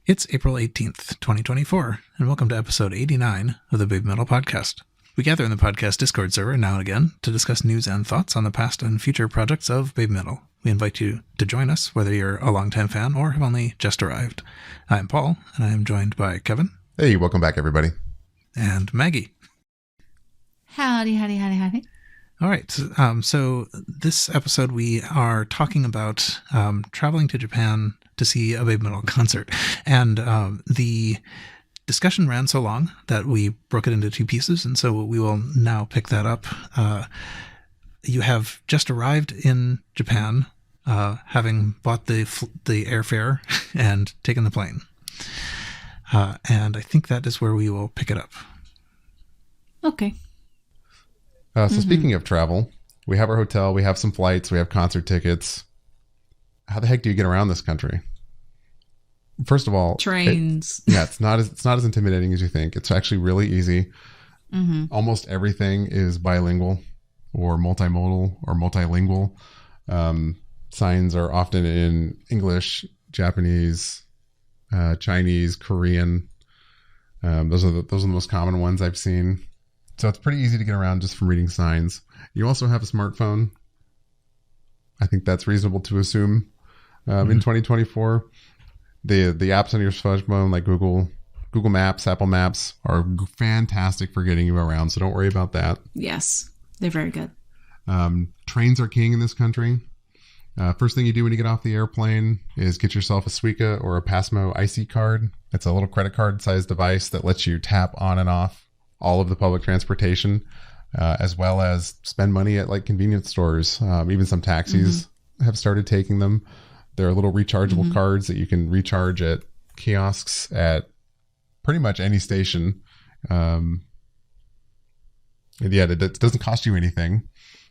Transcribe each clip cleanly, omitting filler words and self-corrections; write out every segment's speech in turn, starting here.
It's April 18th, 2024, and welcome to episode 89 of the BABYMETAL podcast. We gather in the podcast Discord server now and again to discuss news and thoughts on the past and future projects of BABYMETAL. We invite you to join us, whether you're a longtime fan or have only just arrived. I'm Paul, and I am joined by Kevin. Hey, welcome back, everybody. And Maggie. Howdy. All right, so this episode we are talking about traveling to Japan to see a BABYMETAL concert. And the discussion ran so long that we broke it into two pieces, and so we will now pick that up. You have just arrived in Japan, having bought the airfare and taken the plane. And I think that is where we will pick it up. Okay. Speaking of travel, we have our hotel, we have some flights, we have concert tickets. How the heck do you get around this country? First of all, trains. It's not as intimidating as you think. It's actually really easy. Mm-hmm. Almost everything is bilingual or multimodal or multilingual. Signs are often in English, Japanese, Chinese, Korean. Those are the most common ones I've seen. So it's pretty easy to get around just from reading signs. You also have a smartphone. I think that's reasonable to assume. In 2024, the apps on your smartphone like Google Maps, Apple Maps are fantastic for getting you around. So don't worry about that. Yes, they're very good. Trains are king in this country. First thing you do when you get off the airplane is get yourself a Suica or a Passmo IC card. It's a little credit card sized device that lets you tap on and off all of the public transportation, as well as spend money at like convenience stores. Even some taxis have started taking them. There are little rechargeable cards that you can recharge at kiosks at pretty much any station. And yeah, it doesn't cost you anything.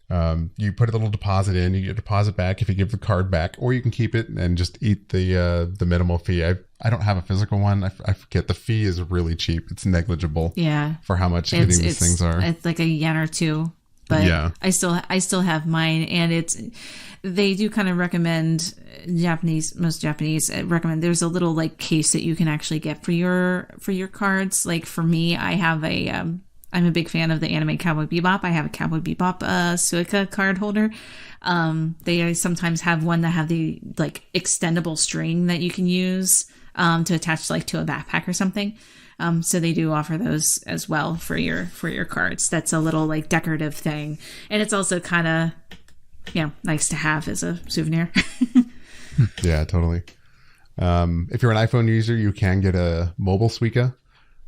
You put a little deposit in, you get a deposit back if you give the card back, or you can keep it and just eat the minimal fee. I don't have a physical one. I forget. The fee is really cheap. It's negligible. Yeah. For how much getting these things are. It's like a yen or two, but yeah. I still have mine, and they do kind of recommend most Japanese recommend. There's a little like case that you can actually get for your cards. Like for me, I have I'm a big fan of the anime Cowboy Bebop. I have a Cowboy Bebop Suica card holder. They sometimes have one that have the like extendable string that you can use to attach like to a backpack or something. So they do offer those as well for your cards. That's a little like decorative thing, and it's also kind of nice to have as a souvenir. Yeah, totally. If you're an iPhone user, you can get a mobile Suica.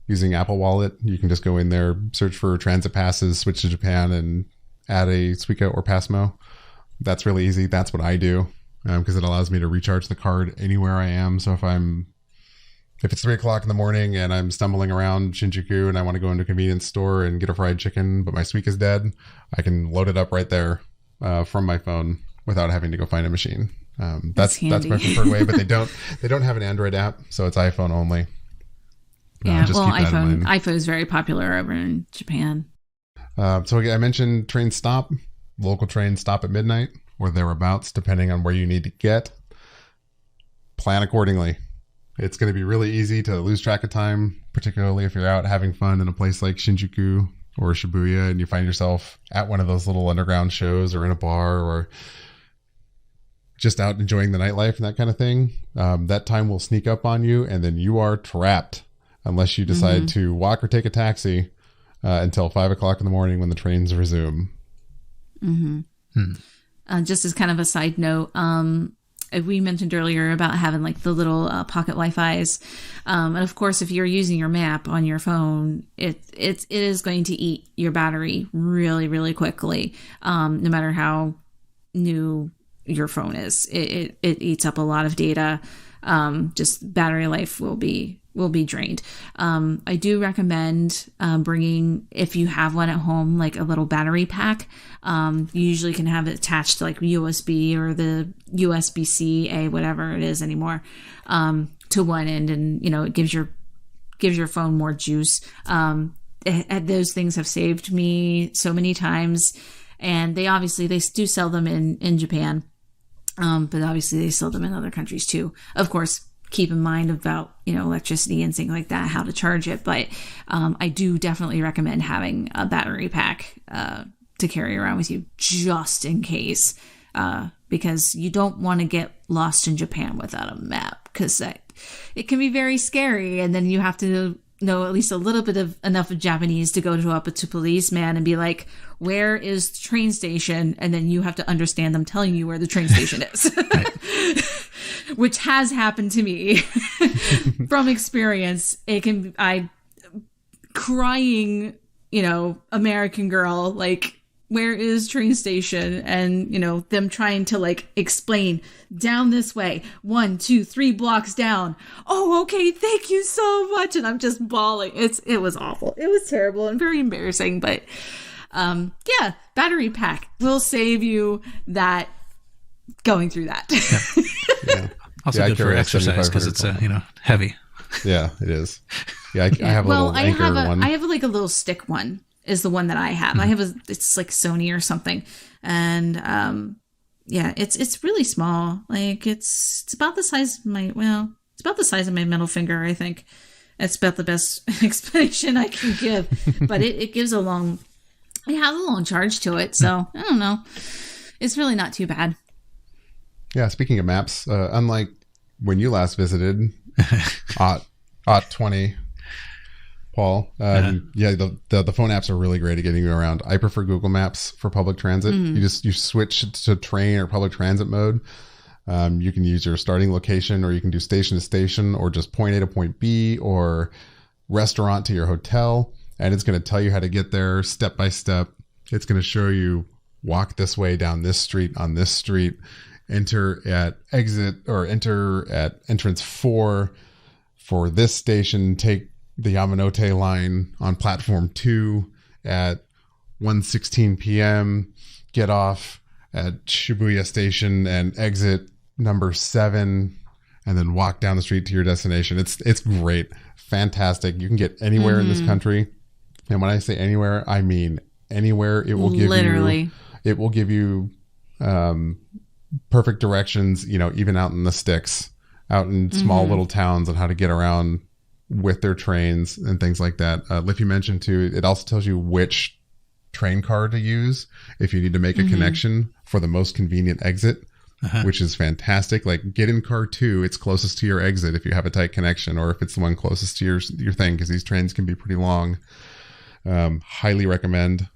Using Apple Wallet, you can just go in there, search for transit passes, switch to Japan, and add a Suica or Passmo. That's really easy. That's what I do because it allows me to recharge the card anywhere I am. So if it's 3 o'clock in the morning and I'm stumbling around Shinjuku and I want to go into a convenience store and get a fried chicken, but my Suica's dead, I can load it up right there from my phone without having to go find a machine. That's my preferred way, but they don't have an Android app, so it's iPhone only. Yeah, well, iPhone is very popular over in Japan. So I mentioned trains stop. Local trains stop at midnight or thereabouts, depending on where you need to get. Plan accordingly. It's going to be really easy to lose track of time, particularly if you're out having fun in a place like Shinjuku or Shibuya and you find yourself at one of those little underground shows or in a bar or just out enjoying the nightlife and that kind of thing. That time will sneak up on you and then you are trapped. Unless you decide to walk or take a taxi until 5 o'clock in the morning when the trains resume. Just as kind of a side note, we mentioned earlier about having like the little pocket Wi-Fis. And of course, if you're using your map on your phone, it is going to eat your battery really, really quickly. No matter how new your phone is, it eats up a lot of data. Just battery life will be drained. I do recommend bringing, if you have one at home, like a little battery pack. You usually can have it attached to like USB or the USB-C, whatever it is anymore, to one end, and it gives your phone more juice. Those things have saved me so many times, and they do sell them in Japan, but obviously they sell them in other countries too. Of course, keep in mind about, electricity and things like that, how to charge it. But I do definitely recommend having a battery pack to carry around with you just in case, because you don't want to get lost in Japan without a map, because it can be very scary. And then you have to know at least a little bit of enough of Japanese to go up to policeman and be like, where is the train station? And then you have to understand them telling you where the train station is, which has happened to me from experience. Crying, American girl, like, where is train station? And, them trying to like explain down this way, 1, 2, 3 blocks down. Oh, okay. Thank you so much. And I'm just bawling. It was awful. It was terrible and very embarrassing, but, yeah, battery pack will save you that going through that. Yeah. Also good for exercise because it's, heavy. Yeah, it is. Yeah. I have a little anchor one. I have like a little stick one. Is the one that I have. It's like Sony or something. And, yeah, it's really small. Like it's about the size of it's about the size of my middle finger, I think. It's about the best explanation I can give, but it has a long charge to it. So I don't know. It's really not too bad. Yeah. Speaking of maps, unlike when you last visited, OT 20, Paul. Yeah, the phone apps are really great at getting you around. I prefer Google Maps for public transit. You switch to train or public transit mode. You can use your starting location, or you can do station to station, or just point A to point B, or restaurant to your hotel. And it's going to tell you how to get there step by step. It's going to show you walk this way down this street on this street, enter at exit or enter at entrance 4 for this station, take the Yamanote line on platform 2 at 1:16 p.m. Get off at Shibuya station and exit number 7, and then walk down the street to your destination. It's great, fantastic. You can get anywhere in this country, and when I say anywhere, I mean anywhere. It will give you perfect directions. Even out in the sticks, out in small little towns, on how to get around with their trains and things like that. Liffy mentioned too, it also tells you which train car to use if you need to make a connection for the most convenient exit, which is fantastic. Like, get in car 2, it's closest to your exit if you have a tight connection, or if it's the one closest to your thing, because these trains can be pretty long. Highly recommend.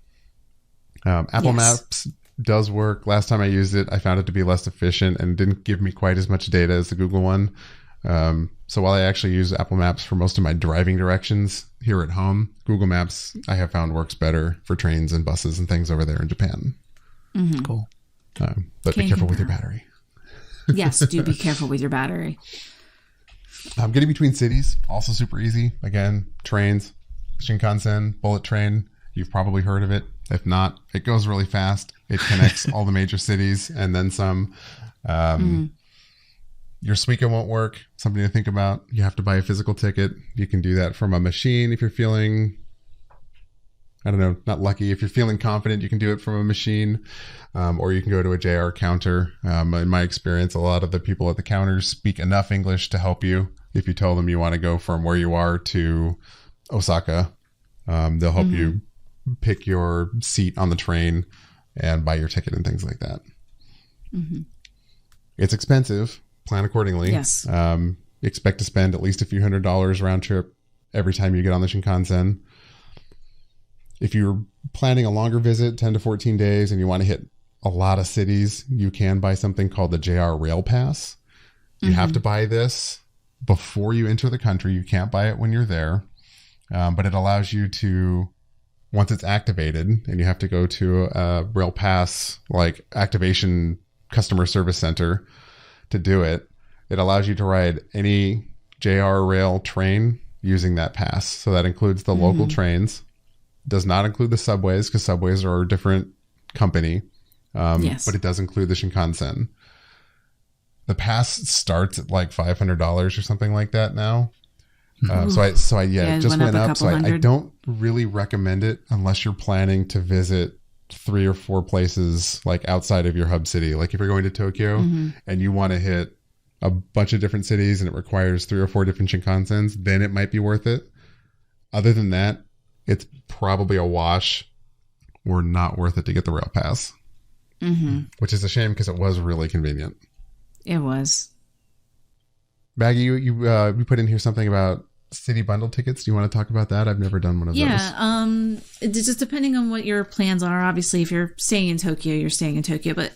Apple Maps does work. Last time I used it, I found it to be less efficient and didn't give me quite as much data as the Google one. So while I actually use Apple Maps for most of my driving directions here at home, Google Maps I have found works better for trains and buses and things over there in Japan. Cool. But be careful with your battery. Yes, do be careful with your battery. Getting between cities, also super easy. Again, trains, Shinkansen, bullet train. You've probably heard of it. If not, it goes really fast. It connects all the major cities and then some. Your Suica won't work. Something to think about. You have to buy a physical ticket. You can do that from a machine if you're feeling, I don't know, not lucky. If you're feeling confident, you can do it from a machine, or you can go to a JR counter. In my experience, a lot of the people at the counters speak enough English to help you. If you tell them you want to go from where you are to Osaka, they'll help you pick your seat on the train and buy your ticket and things like that. It's expensive. Plan accordingly. Yes. Expect to spend at least a few $100s round trip every time you get on the Shinkansen. If you're planning a longer visit, 10 to 14 days, and you want to hit a lot of cities, you can buy something called the JR Rail Pass. You have to buy this before you enter the country. You can't buy it when you're there. But it allows you to, once it's activated, and you have to go to a Rail Pass like activation customer service center to do it, it allows you to ride any JR rail train using that pass. So that includes the local trains. Does not include the subways, because subways are a different company. But it does include the Shinkansen. The pass starts at like $500 or something like that now. So I it just went up. So I don't really recommend it unless you're planning to visit 3 or 4 places like outside of your hub city. Like if you're going to Tokyo and you want to hit a bunch of different cities and it requires 3 or 4 different Shinkansens, then it might be worth it. Other than that, it's probably a wash or not worth it to get the rail pass. Mm-hmm. Which is a shame because it was really convenient. It was. Maggie, you put in here something about city bundle tickets. Do you want to talk about that? I've never done one of those. Yeah, it's just depending on what your plans are. Obviously, if you're staying in Tokyo, you're staying in Tokyo. But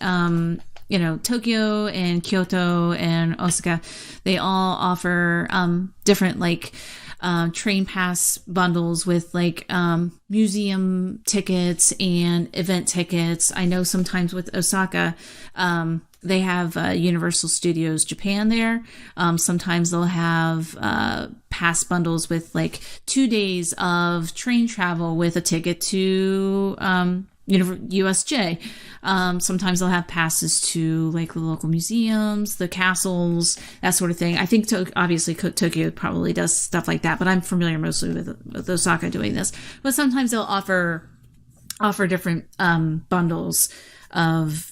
Tokyo and Kyoto and Osaka, they all offer different train pass bundles with museum tickets and event tickets. I know sometimes with Osaka, they have Universal Studios Japan there. Sometimes they'll have pass bundles with 2 days of train travel with a ticket to USJ. Sometimes they'll have passes to the local museums, the castles, that sort of thing. I think obviously Tokyo probably does stuff like that, but I'm familiar mostly with Osaka doing this. But sometimes they'll offer different bundles of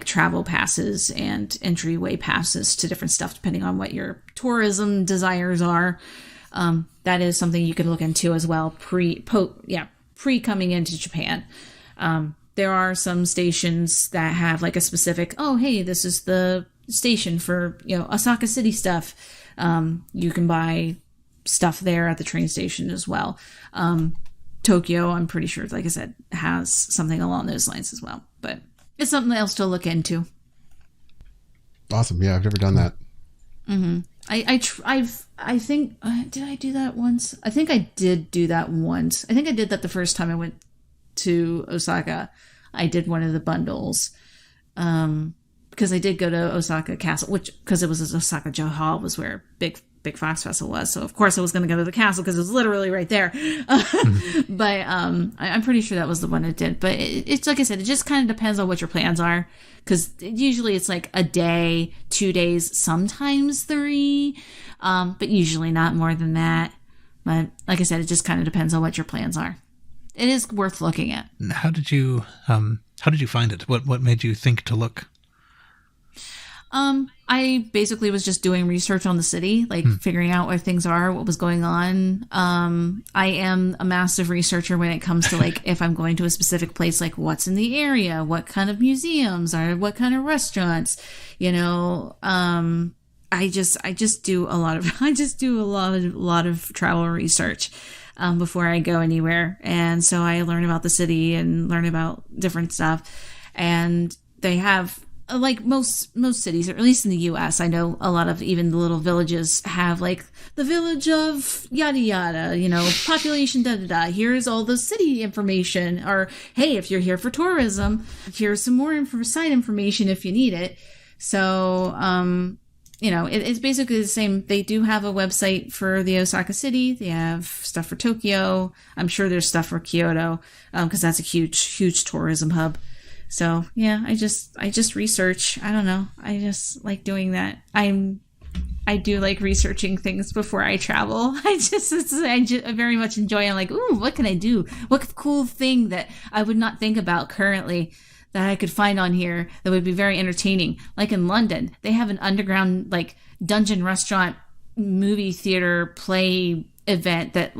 travel passes and entryway passes to different stuff depending on what your tourism desires are. That is something you can look into as well pre coming into Japan. There are some stations that have a specific, this is the station for, Osaka City stuff. You can buy stuff there at the train station as well. Tokyo, I'm pretty sure, like I said, has something along those lines as well, but it's something else to look into. Awesome. Yeah, I've never done that. Mm-hmm. I think, did I do that once? I think I did do that once. I think I did that the first time I went to Osaka. I did one of the bundles. Because I did go to Osaka Castle, because it was Osaka Joe Hall was where Big Fox Festival was. So of course I was going to go to the castle because it was literally right there. Mm-hmm. But I'm pretty sure that was the one it did. But it's like I said, it just kind of depends on what your plans are. Because usually it's a day, 2 days, sometimes 3. But usually not more than that. But like I said, it just kind of depends on what your plans are. It is worth looking at. How did you find it? What made you think to look? I basically was just doing research on the city, figuring out where things are, what was going on. I am a massive researcher when it comes to if I'm going to a specific place, what's in the area, what kind of museums or what kind of restaurants, I just do a lot of travel research. Before I go anywhere. And so I learn about the city and learn about different stuff. And they have, most cities, or at least in the U.S., I know a lot of even the little villages have the village of yada yada, population da da da. Here's all the city information. Or, hey, if you're here for tourism, here's some more site information if you need it. So, it's basically the same. They do have a website for the Osaka city. They have stuff for Tokyo. I'm sure there's stuff for Kyoto, because that's a huge tourism hub. So yeah, I just research. I don't know. I just like doing that. I do like researching things before I travel. I very much enjoy. I'm ooh, what can I do? What cool thing that I would not think about currently that I could find on here that would be very entertaining. In London, they have an underground dungeon restaurant movie theater play event that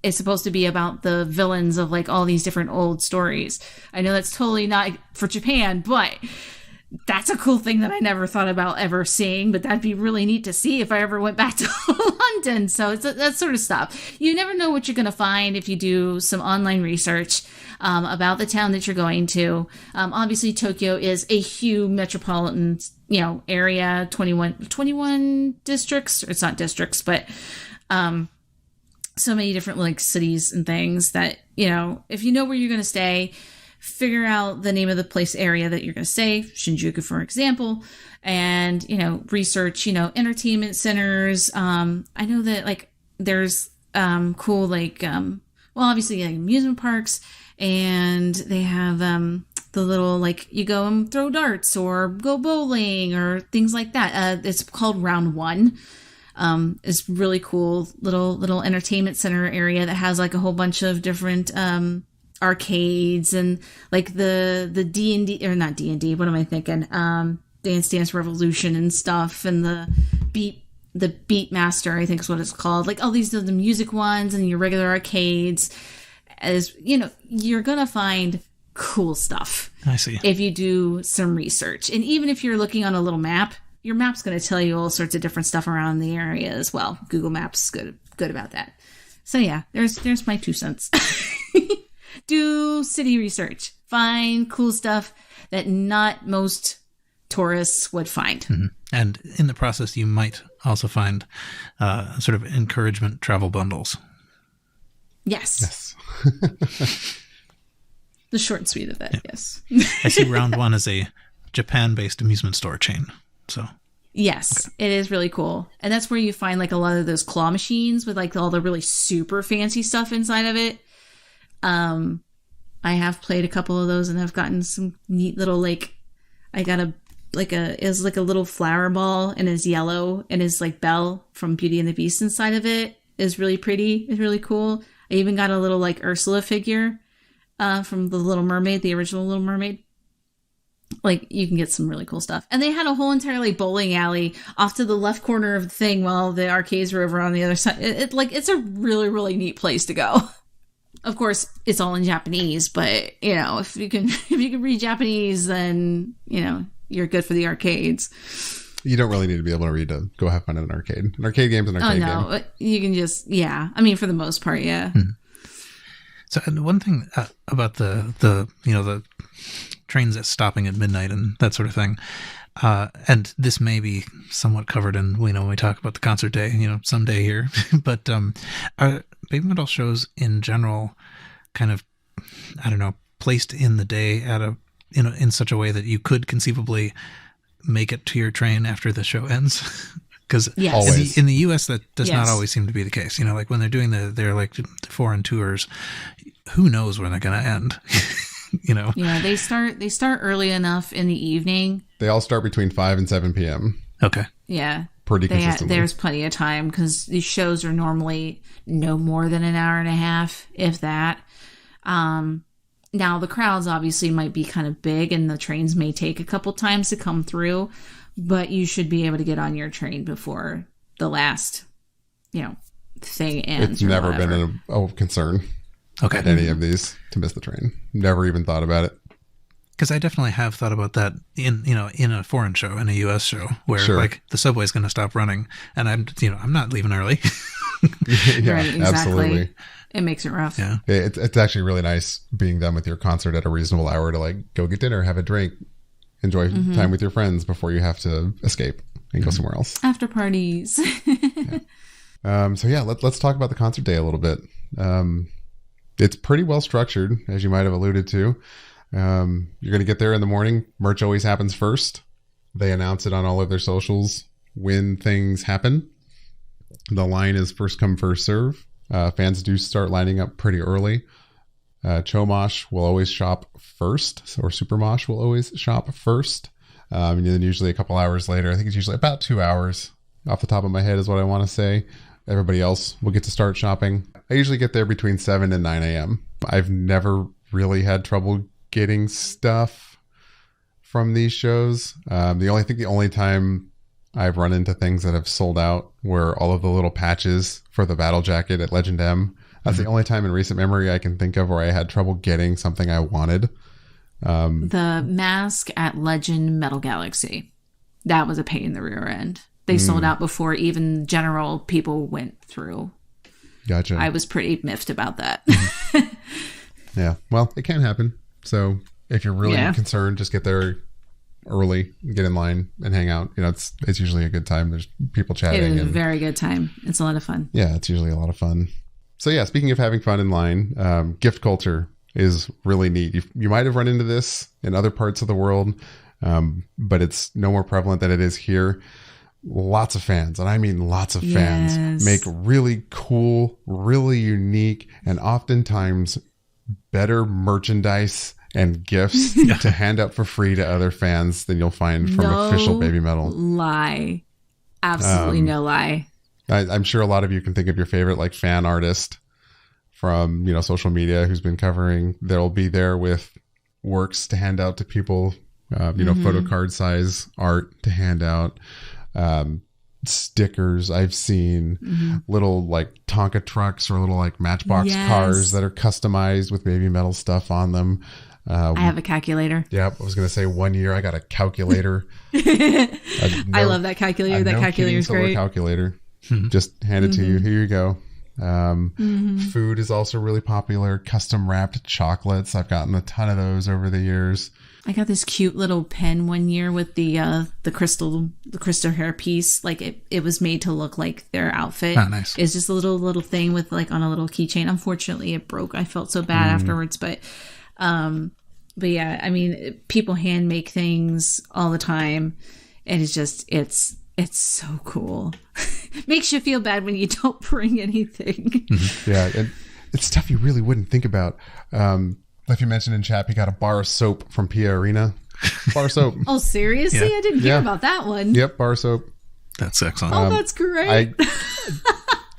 is supposed to be about the villains of all these different old stories. I know that's totally not for Japan, but that's a cool thing that I never thought about ever seeing, but that'd be really neat to see if I ever went back to London. So it's that sort of stuff. You never know what you're going to find if you do some online research about the town that you're going to. Obviously, Tokyo is a huge metropolitan, area, 21 districts. It's not districts, but so many different cities and things that, if you know where you're going to stay, figure out the name of the place area that you're going to stay, Shinjuku, for example, and, research, entertainment centers. I know that there's cool, obviously amusement parks, and they have the little, you go and throw darts or go bowling or things like that. It's called Round One. It's really cool little entertainment center area that has a whole bunch of different arcades and the D&D, or not D&D, what am I thinking? Dance Dance Revolution and stuff, and the Beat Master, I think is what it's called. Like all these are the music ones and your regular arcades. As you know, you're gonna find cool stuff. I see. If you do some research, and even if you're looking on a little map, your map's going to tell you all sorts of different stuff around the area as well. Google Maps is good about that. So yeah, there's my 2 cents. Do city research. Find cool stuff that not most tourists would find. Mm-hmm. And in the process, you might also find sort of encouragement travel bundles. Yes. The short and sweet of that, yes. I see Round One as a Japan-based amusement store chain. So yes, okay. It is really cool. And that's where you find like a lot of those claw machines with like all the really super fancy stuff inside of it. I have played a couple of those and I've gotten some neat little like I got is like a little flower ball and is yellow and is like Belle from Beauty and the Beast inside of it is really pretty. It's really cool. I even got a little like Ursula figure from the Little Mermaid, the original Little Mermaid. Like you can get some really cool stuff. And they had a whole entirely bowling alley off to the left corner of the thing while the arcades were over on the other side. It's a really, really neat place to go. Of course, it's all in Japanese, but you know, if you can read Japanese, then you know, you're good for the arcades. You don't really need to be able to read to go have fun in an arcade. An arcade game's an arcade game. You can just, yeah. I mean, for the most part, yeah. So one thing about the trains that's stopping at midnight and that sort of thing, and this may be somewhat covered in, when we talk about the concert day, someday here, but are Baby Metal shows in general kind of, I don't know, placed in the day at in such a way that you could conceivably make it to your train after the show ends? Because yes. in the U.S. that does not always seem to be the case. Like when they're doing their like foreign tours, who knows when they're going to end? Yeah, they start early enough in the evening. They all start between 5 and 7 p.m. Okay. Yeah. Pretty consistently. There's plenty of time because these shows are normally no more than an hour and a half, if that. Now, the crowds obviously might be kind of big and the trains may take a couple times to come through, but you should be able to get on your train before the last, thing ends. It's never been a concern at any of these to miss the train. Never even thought about it. Because I definitely have thought about that in a foreign show, in a U.S. show, where like the subway's going to stop running, and I'm not leaving early. Yeah, right, exactly. Absolutely. It makes it rough. Yeah, it's actually really nice being done with your concert at a reasonable hour to like go get dinner, have a drink, enjoy time with your friends before you have to escape and go somewhere else. After parties. So yeah, let's talk about the concert day a little bit. It's pretty well structured, as you might have alluded to. You're going to get there in the morning. Merch always happens first. They announce it on all of their socials when things happen. The line is first come, first serve. Fans do start lining up pretty early. Chomosh will always shop first, or Supermosh will always shop first. And then usually a couple hours later, I think it's usually about 2 hours off the top of my head is what I want to say. Everybody else will get to start shopping. I usually get there between 7 and 9 a.m. I've never really had trouble getting stuff from these shows. The only time I've run into things that have sold out were all of the little patches for the battle jacket at Legend M. That's the only time in recent memory I can think of where I had trouble getting something I wanted. The mask at Legend Metal Galaxy. That was a pain in the rear end. They sold out before even general people went through. Gotcha. I was pretty miffed about that. Yeah. Well, it can happen. So if you're really concerned, just get there early, get in line and hang out. It's usually a good time. There's people chatting. It is a very good time. It's a lot of fun. Yeah, it's usually a lot of fun. So yeah, speaking of having fun in line, gift culture is really neat. You might have run into this in other parts of the world, but it's no more prevalent than it is here. Lots of fans, and I mean lots of fans, make really cool, really unique, and oftentimes better merchandise and gifts to hand out for free to other fans than you'll find from official Baby Metal. Lie. Absolutely no lie. I'm sure a lot of you can think of your favorite like fan artist from social media who's been covering. They'll be there with works to hand out to people photo card size art to hand out. Stickers. I've seen little like Tonka trucks or little like Matchbox cars that are customized with baby metal stuff on them. I have a calculator. Yep. I was going to say 1 year I got a calculator. I love that calculator. That calculator is great. Calculator. Just hand it to you. Here you go. Food is also really popular. Custom wrapped chocolates. I've gotten a ton of those over the years. I got this cute little pen one year with the crystal hair piece. Like it was made to look like their outfit. Oh, nice. It's just a little thing with like on a little keychain. Unfortunately, it broke. I felt so bad afterwards, but yeah, I mean, people hand make things all the time, and it's just it's so cool. Makes you feel bad when you don't bring anything. Yeah, and it's stuff you really wouldn't think about. Like you mentioned in chat, he got a bar of soap from Pia Arena. Bar soap. Oh, seriously? Yeah. I didn't hear about that one. Yep, bar soap. That's excellent. Oh, that's great.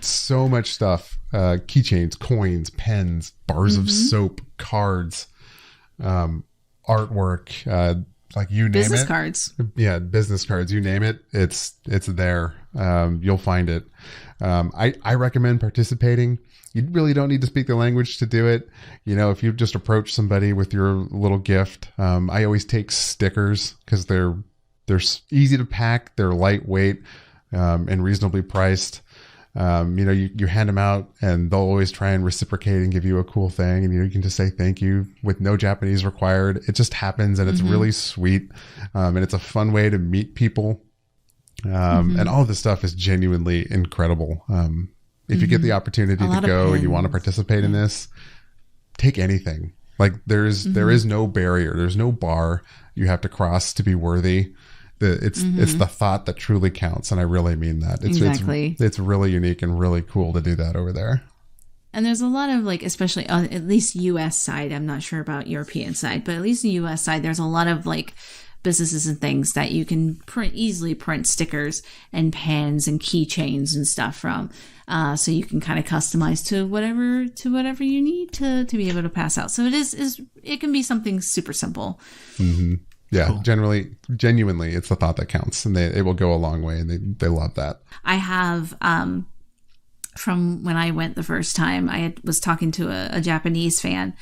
So much stuff. Keychains, coins, pens, bars of soap, cards, artwork, like you name Business it. cards. Yeah, business cards. You name it, it's there. You'll find it. I recommend participating. You really don't need to speak the language to do it. If you just approach somebody with your little gift, I always take stickers because they're easy to pack, they're lightweight, and reasonably priced. You hand them out and they'll always try and reciprocate and give you a cool thing. And you can just say thank you with no Japanese required. It just happens and it's really sweet. And it's a fun way to meet people. And all of this stuff is genuinely incredible. If you get the opportunity to go and you want to participate in this, take anything. Like there is no barrier. There's no bar you have to cross to be worthy. It's the thought that truly counts, and I really mean that. It's really unique and really cool to do that over there. And there's a lot of like, especially at least U.S. side. I'm not sure about European side, but at least the U.S. side, there's a lot of like businesses and things that you can easily print stickers and pens and keychains and stuff from. So you can kind of customize to whatever you need to be able to pass out. So it can be something super simple. Yeah, cool. Genuinely, it's the thought that counts, and it will go a long way, and they love that. I have, from when I went the first time, I was talking to a Japanese fan,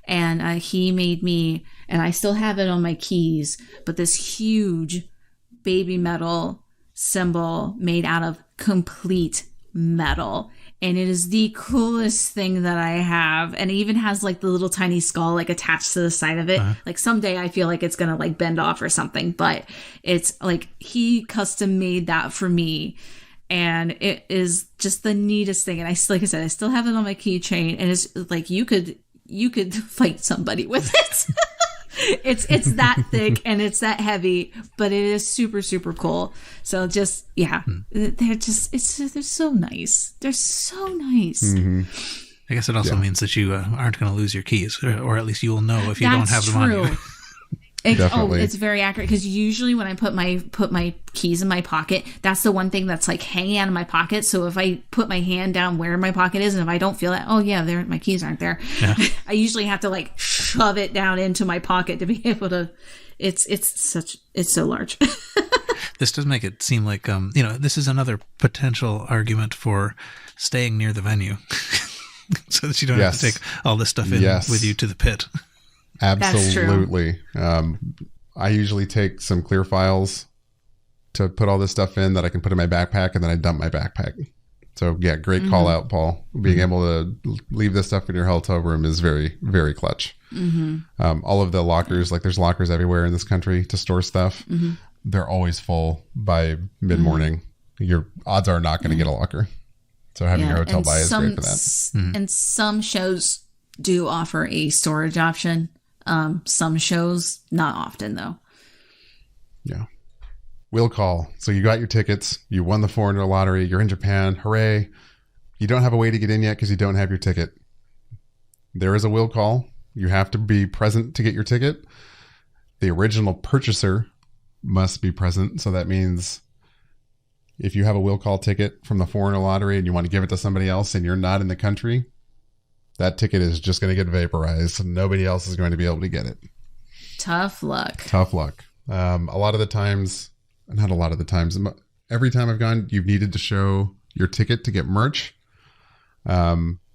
and he made me, and I still have it on my keys, but this huge baby metal symbol made out of complete metal. And it is the coolest thing that I have. And it even has like the little tiny skull like attached to the side of it. Like someday I feel like it's going to like bend off or something, but it's like he custom made that for me. And it is just the neatest thing. And like I said, I still have it on my keychain, and it's like, you could fight somebody with it. It's that thick and it's that heavy, but it is super, super cool. So just, they're so nice. They're so nice. I guess it also means that you aren't going to lose your keys, or at least you will know if you don't have them on you. It's very accurate, because usually when I put my keys in my pocket, that's the one thing that's like hanging out of my pocket. So if I put my hand down where my pocket is, and if I don't feel that, my keys aren't there. Yeah. I usually have to like shove it down into my pocket to be able to. It's so large. This does make it seem like this is another potential argument for staying near the venue, so that you don't have to take all this stuff in with you to the pit. Absolutely. I usually take some clear files to put all this stuff in that I can put in my backpack, and then I dump my backpack. So yeah, great call out, Paul. Being able to leave this stuff in your hotel room is very, very clutch. All of the lockers, like there's lockers everywhere in this country to store stuff. They're always full by mid-morning. Your odds are not going to get a locker. So having your hotel by is great for that. And some shows do offer a storage option. Some shows, not often though. Yeah. Will call. So you got your tickets. You won the foreigner lottery. You're in Japan. Hooray. You don't have a way to get in yet because you don't have your ticket. There is a will call. You have to be present to get your ticket. The original purchaser must be present. So that means if you have a will call ticket from the foreigner lottery and you want to give it to somebody else and you're not in the country, that ticket is just going to get vaporized. Nobody else is going to be able to get it. Tough luck. Tough luck. A lot of the times, not a lot of the times, every time I've gone, you've needed to show your ticket to get merch.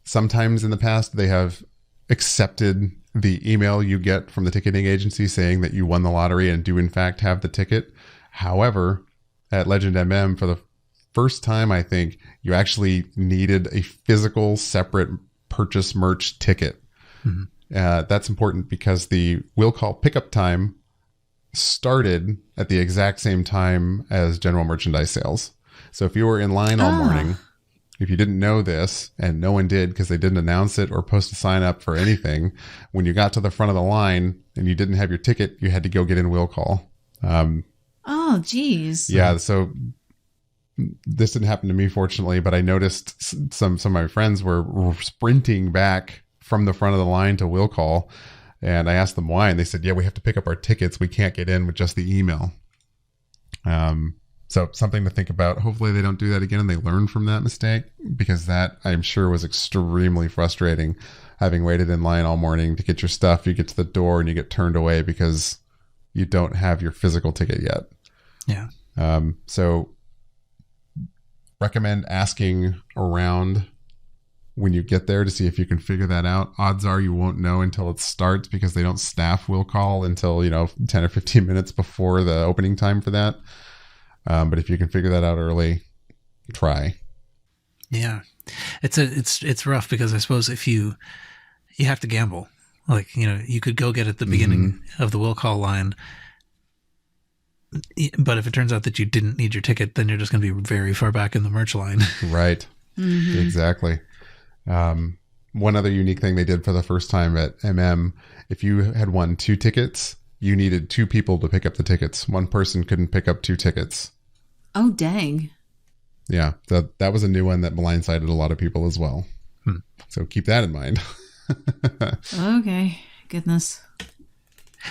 Sometimes in the past, they have accepted the email you get from the ticketing agency saying that you won the lottery and do in fact have the ticket. However, at Legend MM, for the first time, I think you actually needed a physical, separate purchase merch ticket. Mm-hmm. That's important because the Will Call pickup time started at the exact same time as general merchandise sales. So if you were in line all morning, if you didn't know this, and no one did because they didn't announce it or post a sign up for anything, when you got to the front of the line and you didn't have your ticket, you had to go get in Will Call. Oh, geez. Yeah. So this didn't happen to me, fortunately, but I noticed some of my friends were sprinting back from the front of the line to Will Call. And I asked them why, and they said, yeah, we have to pick up our tickets. We can't get in with just the email. So something to think about. Hopefully they don't do that again and they learn from that mistake, because that, I'm sure, was extremely frustrating, having waited in line all morning to get your stuff. You get to the door and you get turned away because you don't have your physical ticket yet. Yeah. So recommend asking around when you get there to see if you can figure that out. Odds are you won't know until it starts, because they don't staff Will Call until, 10 or 15 minutes before the opening time for that. But if you can figure that out early, try. Yeah. It's rough, because I suppose if you have to gamble, like, you could go get at the beginning of the Will Call line, but if it turns out that you didn't need your ticket, then you're just going to be very far back in the merch line. Right. Mm-hmm. Exactly. One other unique thing they did for the first time at MM, if you had won 2 tickets, you needed 2 people to pick up the tickets. One person couldn't pick up 2 tickets. Oh, dang. Yeah, that was a new one that blindsided a lot of people as well. So keep that in mind. Okay. Goodness.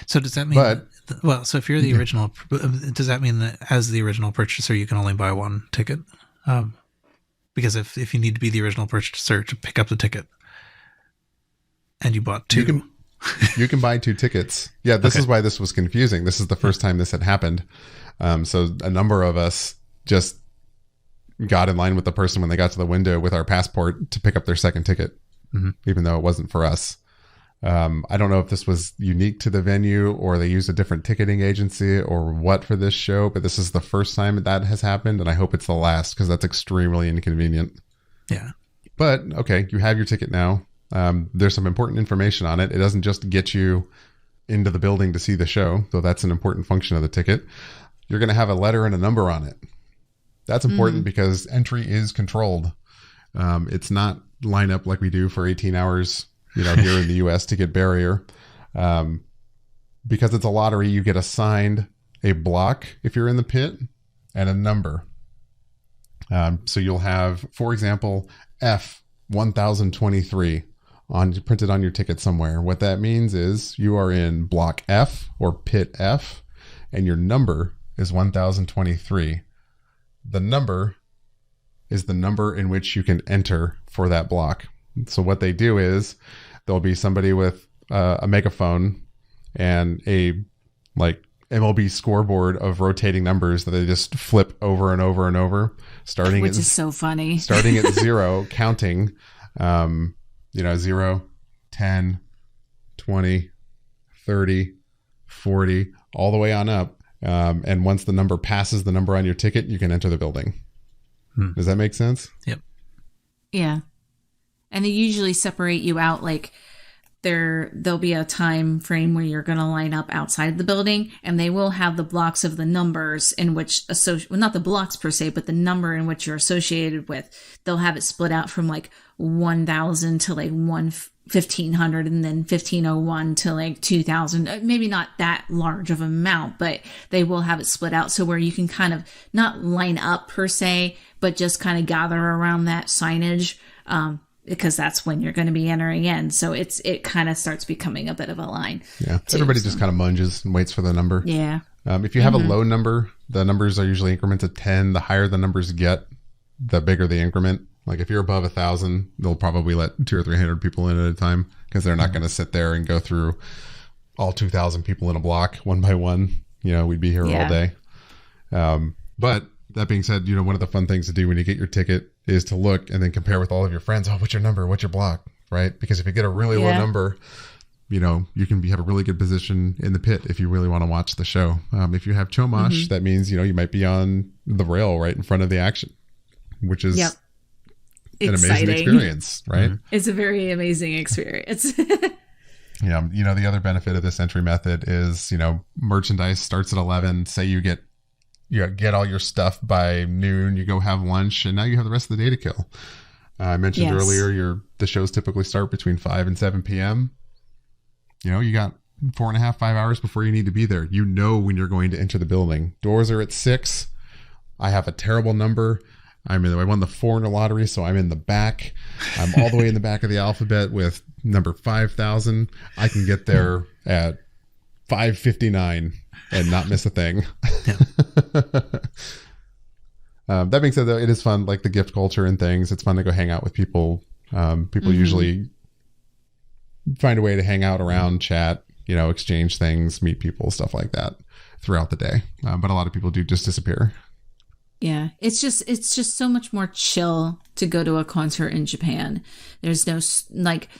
So does that mean... so if you're the original... Does that mean that as the original purchaser, you can only buy 1 ticket? Because if you need to be the original purchaser to pick up the ticket, and you bought 2... You can buy 2 tickets. Yeah, this is why this was confusing. This is the first time this had happened. So a number of us just got in line with the person when they got to the window with our passport to pick up their second ticket, even though it wasn't for us. I don't know if this was unique to the venue or they used a different ticketing agency or what for this show, but this is the first time that has happened, and I hope it's the last, because that's extremely inconvenient. Yeah. But, okay, you have your ticket now. There's some important information on it. It doesn't just get you into the building to see the show, though that's an important function of the ticket. You're going to have a letter and a number on it. That's important because entry is controlled. It's not line up like we do for 18 hours, here in the U.S. to get barrier. Because it's a lottery, you get assigned a block if you're in the pit and a number. So you'll have, for example, F1023 printed on your ticket somewhere. What that means is you are in block F or pit F, and your number is 1023. The number is the number in which you can enter for that block. So what they do is there'll be somebody with a megaphone and a MLB scoreboard of rotating numbers that they just flip over and over and over, which is so funny. Starting at 0, counting, 0, 10, 20, 30, 40, all the way on up. And once the number passes the number on your ticket, you can enter the building. Does that make sense? Yep. Yeah. And they usually separate you out, like there'll be a time frame where you're going to line up outside the building, and they will have the blocks of the numbers in which not the blocks per se, but the number in which you're associated with. They'll have it split out from 1,000 to 1,500, and then 1,501 to 2,000. Maybe not that large of an amount, but they will have it split out so where you can kind of not line up per se, but just kind of gather around that signage. Because that's when you're going to be entering in. So it kind of starts becoming a bit of a line. Yeah. Everybody just kind of munges and waits for the number. Yeah. If you have a low number, the numbers are usually increments of 10. The higher the numbers get, the bigger the increment. If you're above 1,000, they'll probably let 200 or 300 people in at a time, because they're not going to sit there and go through all 2,000 people in a block, one by one. We'd be here all day. But that being said, one of the fun things to do when you get your ticket is to look and then compare with all of your friends. Oh, what's your number? What's your block? Right? Because if you get a really low number, you can have a really good position in the pit if you really want to watch the show. If you have Chomosh, that means, you might be on the rail right in front of the action, which is an amazing experience, right? It's a very amazing experience. The other benefit of this entry method is, merchandise starts at 11. Say you get all your stuff by noon, you go have lunch, and now you have the rest of the day to kill. I mentioned earlier, the shows typically start between 5 and 7 p.m. You got 4.5, 5 hours before you need to be there. When you're going to enter the building. Doors are at 6. I have a terrible number. I won the 4 in the lottery, so I'm in the back. I'm all the way in the back of the alphabet with number 5,000. I can get there at 5:59 and not miss a thing. That being said, though, it is fun, like the gift culture and things. It's fun to go hang out with people. People usually find a way to hang out around, chat, exchange things, meet people, stuff like that throughout the day. But a lot of people do just disappear. Yeah, it's just so much more chill to go to a concert in Japan. There's no,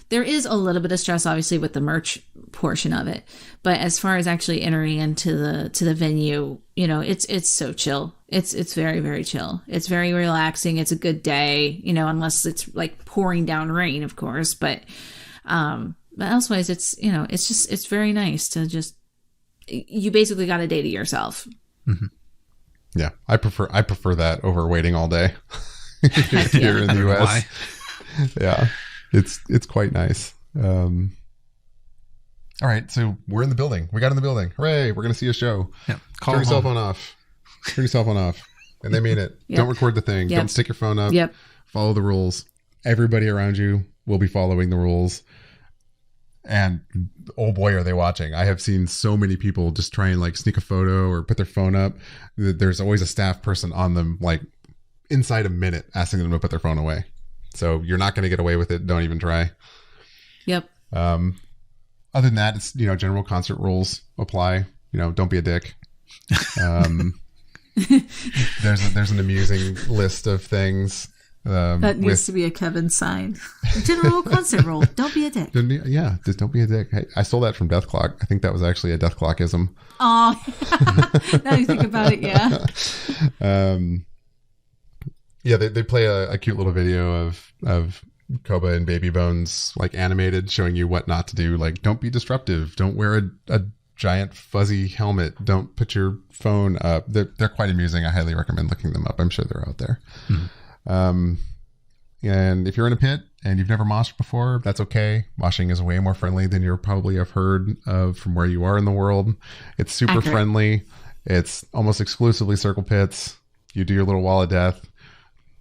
there is a little bit of stress, obviously, with the merch portion of it. But as far as actually entering into the venue, it's so chill. It's very, very chill. It's very relaxing. It's a good day, unless it's like pouring down rain, of course. But elsewise, it's very nice to just, you basically got a day to yourself. Mm-hmm. Yeah, I prefer that over waiting all day here in the US. Yeah, it's quite nice. All right, so we're in the building. We got in the building. Hooray! We're gonna see a show. Yeah, turn your cell phone off. Turn your cell phone off, and they mean it. Don't record the thing. Don't stick your phone up. Follow the rules. Everybody around you will be following the rules. And oh boy, are they watching. I have seen so many people just try and sneak a photo or put their phone up. There's always a staff person on them, inside a minute, asking them to put their phone away. So you're not going to get away with it. Don't even try. Yep. Other than that, it's, general concert rules apply. Don't be a dick. There's an amusing list of things. That needs to be a Kevin sign. General concert rule. Don't be a dick. Yeah, just don't be a dick. Hey, I stole that from Death Clock. I think that was actually a Death Clockism. Oh, now you think about it, yeah. They play a cute little video of Koba and Baby Bones animated, showing you what not to do. Don't be disruptive. Don't wear a giant fuzzy helmet. Don't put your phone up. They're quite amusing. I highly recommend looking them up. I'm sure they're out there. And if you're in a pit and you've never moshed before, that's okay. Moshing is way more friendly than you probably have heard of from where you are in the world. It's super friendly. It's almost exclusively circle pits. You do your little wall of death.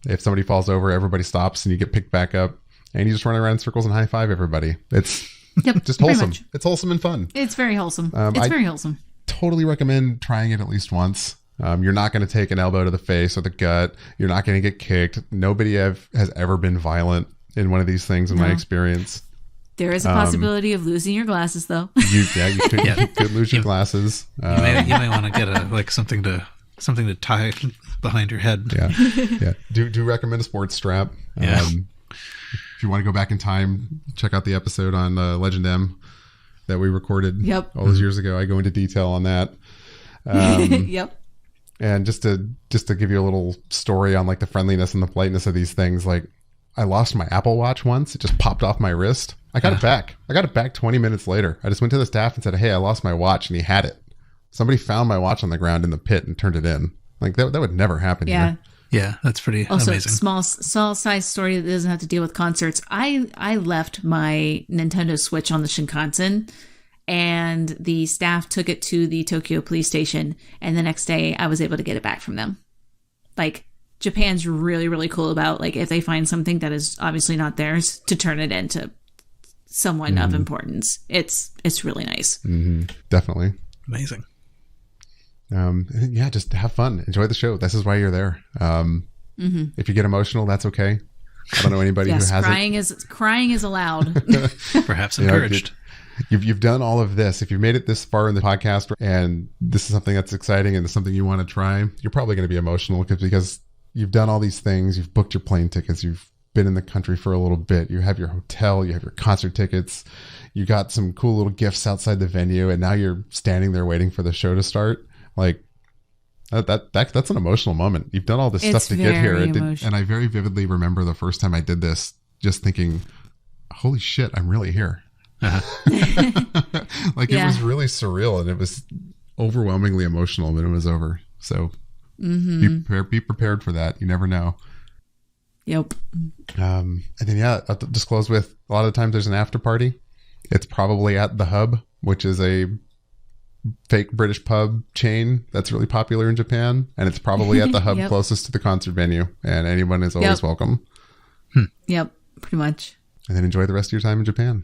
If somebody falls over, everybody stops and you get picked back up and you just run around in circles and high five everybody. It's just wholesome. It's wholesome and fun. It's very wholesome. Very wholesome. Totally recommend trying it at least once. You're not going to take an elbow to the face or the gut. You're not going to get kicked. Nobody has ever been violent in one of these things in my experience. There is a possibility of losing your glasses, though. You could lose your glasses. You may want to get something to tie behind your head. Yeah. Do recommend a sports strap. If you want to go back in time, check out the episode on Legend M that we recorded all those years ago. I go into detail on that. Yep. And just to give you a little story on the friendliness and the politeness of these things, I lost my Apple Watch once. It just popped off my wrist. I got it back. I got it back 20 minutes later. I just went to the staff and said, "Hey, I lost my watch," and he had it. Somebody found my watch on the ground in the pit and turned it in. That would never happen here. Yeah, that's pretty amazing. Small size story that doesn't have to deal with concerts. I left my Nintendo Switch on the Shinkansen, and the staff took it to the Tokyo police station, and the next day I was able to get it back from them. Japan's really, really cool about if they find something that is obviously not theirs, to turn it into someone of importance. It's really nice. Mm-hmm. Definitely. Amazing. Just have fun. Enjoy the show. This is why you're there. If you get emotional, that's okay. I don't know anybody who has crying is allowed. Perhaps encouraged. You've done all of this. If you've made it this far in the podcast and this is something that's exciting and it's something you want to try, you're probably going to be emotional because you've done all these things. You've booked your plane tickets. You've been in the country for a little bit. You have your hotel. You have your concert tickets. You got some cool little gifts outside the venue, and now you're standing there waiting for the show to start. Like that's an emotional moment. You've done all this stuff to get here, and I very vividly remember the first time I did this, just thinking, "Holy shit, I'm really here." Like it was really surreal, and it was overwhelmingly emotional when it was over. So be prepared for that. You never know. Yep. And then I'll just close with, a lot of times there's an after party. It's probably at the Hub, which is a fake British pub chain that's really popular in Japan, and it's probably at the Hub closest to the concert venue, and anyone is always welcome. Yep, pretty much. And then enjoy the rest of your time in Japan.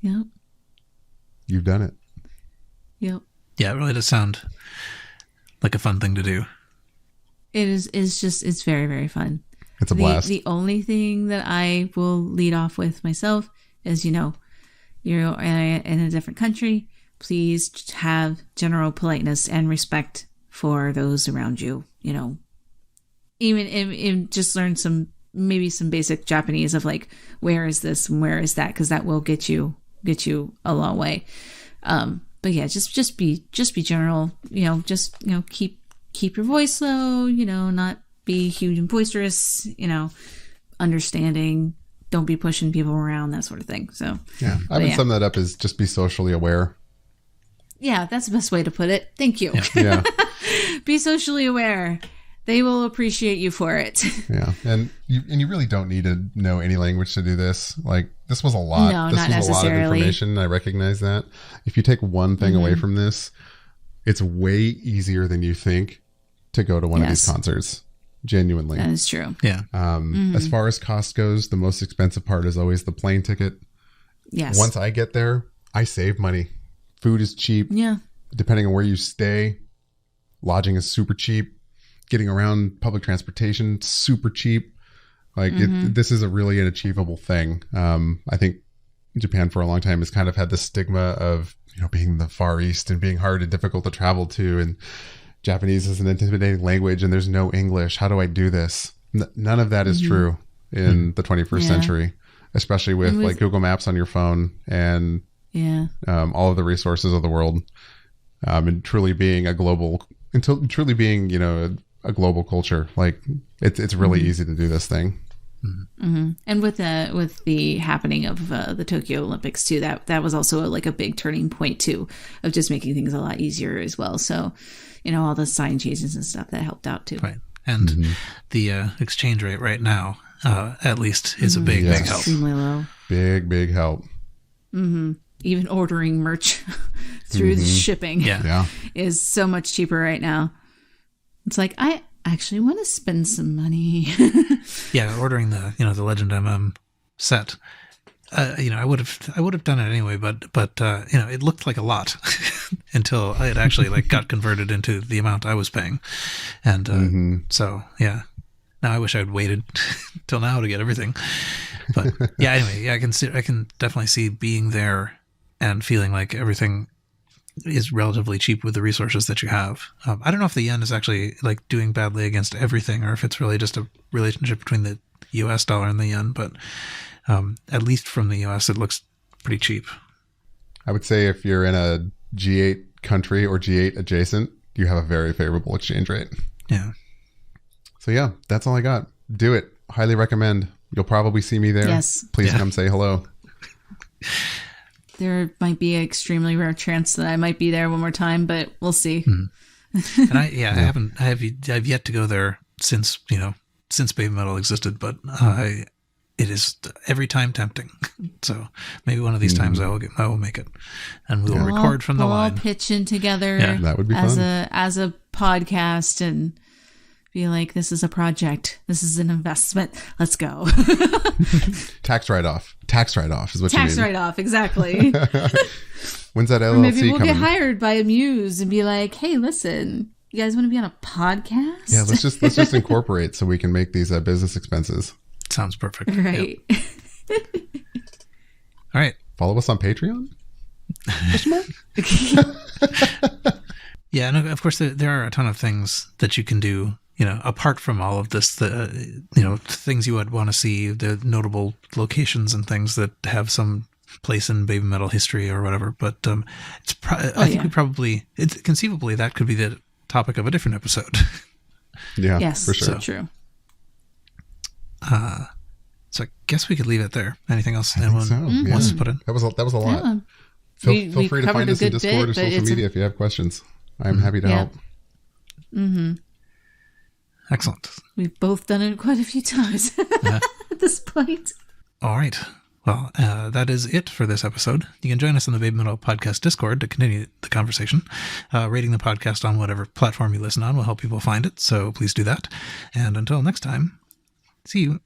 Yep. You've done it. Yep. Yeah, it really does sound like a fun thing to do. It is. It's very, very fun. It's a blast. The only thing that I will lead off with myself is, you're in a different country. Please have general politeness and respect for those around you. Even just learn maybe some basic Japanese of like, where is this and where is that? Because that will get you a long way. But yeah, just be general. Keep your voice low. Not be huge and boisterous, understanding, don't be pushing people around, that sort of thing. So yeah, I would sum that up as just be socially aware. Yeah, that's the best way to put it. Thank you. Yeah. Be socially aware. They will appreciate you for it. Yeah. And you really don't need to know any language to do this. Like, this was a lot. No, this not was necessarily. A lot of information. I recognize that. If you take one thing away from this, it's way easier than you think to go to one of these concerts. Genuinely. That is true. Yeah. As far as cost goes, the most expensive part is always the plane ticket. Yes. Once I get there, I save money. Food is cheap. Yeah. Depending on where you stay, lodging is super cheap. Getting around public transportation, super cheap. Like this is a really an achievable thing. I think Japan for a long time has kind of had the stigma of, being the Far East and being hard and difficult to travel to, and Japanese is an intimidating language and there's no English. How do I do this? None of that is true in the 21st century, especially with like Google Maps on your phone and all of the resources of the world, and truly being a global culture. Like it's really easy to do this thing. And with the happening of the Tokyo Olympics too, that was also a big turning point too, of just making things a lot easier as well. So, all the sign changes and stuff that helped out too. Right. And the exchange rate right now, at least, is a big help. Extremely low. Big help. Even ordering merch through the shipping is so much cheaper right now. It's like, I actually want to spend some money. Yeah, ordering the the Legend MM set. I would have done it anyway, but it looked like a lot until it actually got converted into the amount I was paying, and so yeah. Now I wish I'd waited till now to get everything, but yeah. Anyway, I can definitely see being there and feeling like everything is relatively cheap with the resources that you have. I don't know if the yen is actually doing badly against everything, or if it's really just a relationship between the U.S. dollar and the yen, but. At least from the U.S., it looks pretty cheap. I would say if you're in a G8 country or G8 adjacent, you have a very favorable exchange rate. Yeah. So yeah, that's all I got. Do it. Highly recommend. You'll probably see me there. Yes. Please come say hello. There might be an extremely rare chance that I might be there one more time, but we'll see. And I have yet to go there since Baby Metal existed, but it is every time tempting. So maybe one of these times I will make it, and we will record from the line. We'll all pitch in together. Yeah, that would be fun. As a podcast and be like, this is a project. This is an investment. Let's go. Tax write-off. Tax write-off is what you mean. Tax write-off, exactly. When's that LLC or maybe we'll coming? get hired by Amuse and be like, hey, listen, you guys want to be on a podcast? Yeah, let's just incorporate so we can make these business expenses. Sounds perfect. Right. Yep. All right. Follow us on Patreon. Question mark? Yeah, and of course there are a ton of things that you can do, apart from all of this, things you would want to see, the notable locations and things that have some place in baby metal history or whatever. But I think conceivably that could be the topic of a different episode. Yeah, yes, for sure. So true. So I guess we could leave it there. Anything else anyone Yeah. wants to put in? That was a lot. Yeah. Feel free to find us in Discord or social media if you have questions. I'm happy to help. Mm-hmm. Excellent. We've both done it quite a few times at this point. All right. Well, that is it for this episode. You can join us on the Baby Metal Podcast Discord to continue the conversation. Rating the podcast on whatever platform you listen on will help people find it, so please do that. And until next time, see you.